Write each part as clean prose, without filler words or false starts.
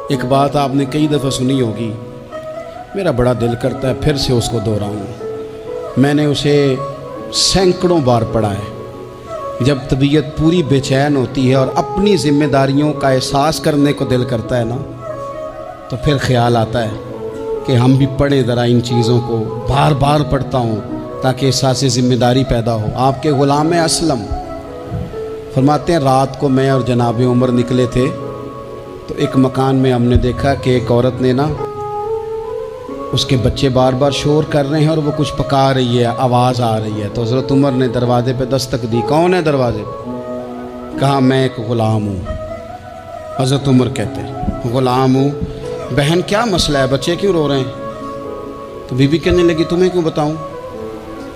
ایک بات آپ نے کئی دفعہ سنی ہوگی، میرا بڑا دل کرتا ہے پھر سے اس کو دہراؤں۔ میں نے اسے سینکڑوں بار پڑھا ہے۔ جب طبیعت پوری بے چین ہوتی ہے اور اپنی ذمہ داریوں کا احساس کرنے کو دل کرتا ہے نا، تو پھر خیال آتا ہے کہ ہم بھی پڑھیں ذرا ان چیزوں کو۔ بار بار پڑھتا ہوں تاکہ احساس ذمہ داری پیدا ہو۔ آپ کے غلام اسلم فرماتے ہیں رات کو میں اور جناب عمر نکلے تھے تو ایک مکان میں ہم نے دیکھا کہ ایک عورت نے نا، اس کے بچے بار بار شور کر رہے ہیں اور وہ کچھ پکا رہی ہے، آواز آ رہی ہے۔ تو حضرت عمر نے دروازے پہ دستک دی۔ کون ہے دروازے پہ؟ کہا میں ایک غلام ہوں۔ حضرت عمر کہتے ہیں غلام ہوں؟ بہن کیا مسئلہ ہے، بچے کیوں رو رہے ہیں؟ تو بی بی کہنے لگی تمہیں کیوں بتاؤں،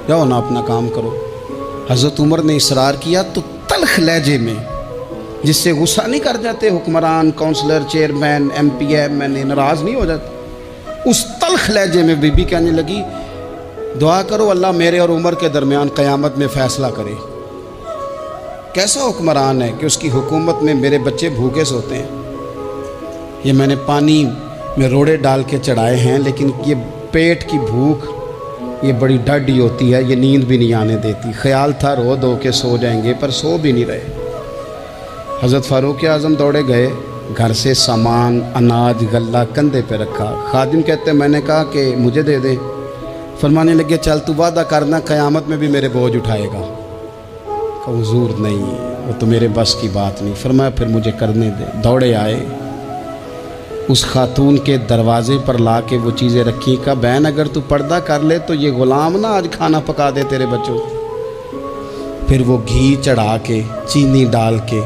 جاؤ نا اپنا کام کرو۔ حضرت عمر نے اصرار کیا تو تلخ لہجے میں، جس سے غصہ نہیں کر جاتے حکمران، councillor, chairman, M P M N A, ناراض نہیں ہو جاتے، اس تلخ لہجے میں بی بی کہنے لگی دعا کرو اللہ میرے اور عمر کے درمیان قیامت میں فیصلہ کرے۔ کیسا حکمران ہے کہ اس کی حکومت میں میرے بچے بھوکے سوتے ہیں؟ یہ میں نے پانی میں روڑے ڈال کے چڑھائے ہیں، لیکن یہ پیٹ کی بھوک یہ بڑی ڈاڈی ہوتی ہے، یہ نیند بھی نہیں آنے دیتی۔ خیال تھا رو دو کے سو جائیں گے، پر سو بھی نہیں رہے۔ حضرت فاروق اعظم دوڑے گئے، گھر سے سامان، اناج، غلہ کندھے پہ رکھا۔ خادم کہتے میں نے کہا کہ مجھے دے دیں۔ فرمانے لگے چل تو وعدہ کرنا قیامت میں بھی میرے بوجھ اٹھائے گا۔ کہ حضور نہیں، وہ تو میرے بس کی بات نہیں۔ فرمایا پھر مجھے کرنے دے۔ دوڑے آئے، اس خاتون کے دروازے پر لا کے وہ چیزیں رکھی۔ کہا بہن اگر تو پردہ کر لے تو یہ غلام نا آج کھانا پکا دے تیرے بچوں۔ پھر وہ گھی چڑھا کے، چینی ڈال کے،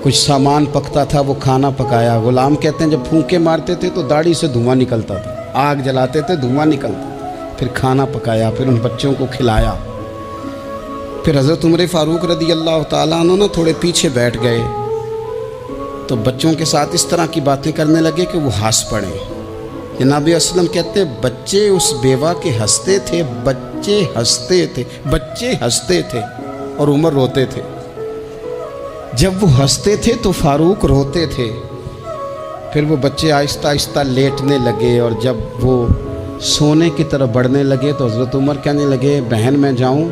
کچھ سامان پکتا تھا وہ کھانا پکایا۔ غلام کہتے ہیں جب پھونکے مارتے تھے تو داڑھی سے دھواں نکلتا تھا، آگ جلاتے تھے دھواں نکلتا تھا۔ پھر کھانا پکایا، پھر ان بچوں کو کھلایا۔ پھر حضرت عمر فاروق رضی اللہ تعالیٰ عنہ نا تھوڑے پیچھے بیٹھ گئے تو بچوں کے ساتھ اس طرح کی باتیں کرنے لگے کہ وہ ہنس پڑے۔ جناب اسلم کہتے بچے اس بیوہ کے ہنستے تھے، بچے ہنستے تھے اور عمر روتے تھے۔ جب وہ ہنستے تھے تو فاروق روتے تھے۔ پھر وہ بچے آہستہ آہستہ لیٹنے لگے، اور جب وہ سونے کی طرف بڑھنے لگے تو حضرت عمر کہنے لگے بہن میں جاؤں؟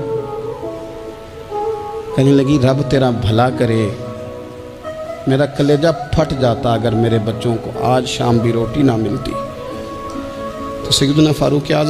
کہنے لگی رب تیرا بھلا کرے، میرا کلیجہ پھٹ جاتا اگر میرے بچوں کو آج شام بھی روٹی نہ ملتی۔ تو سیدنا فاروق اعظم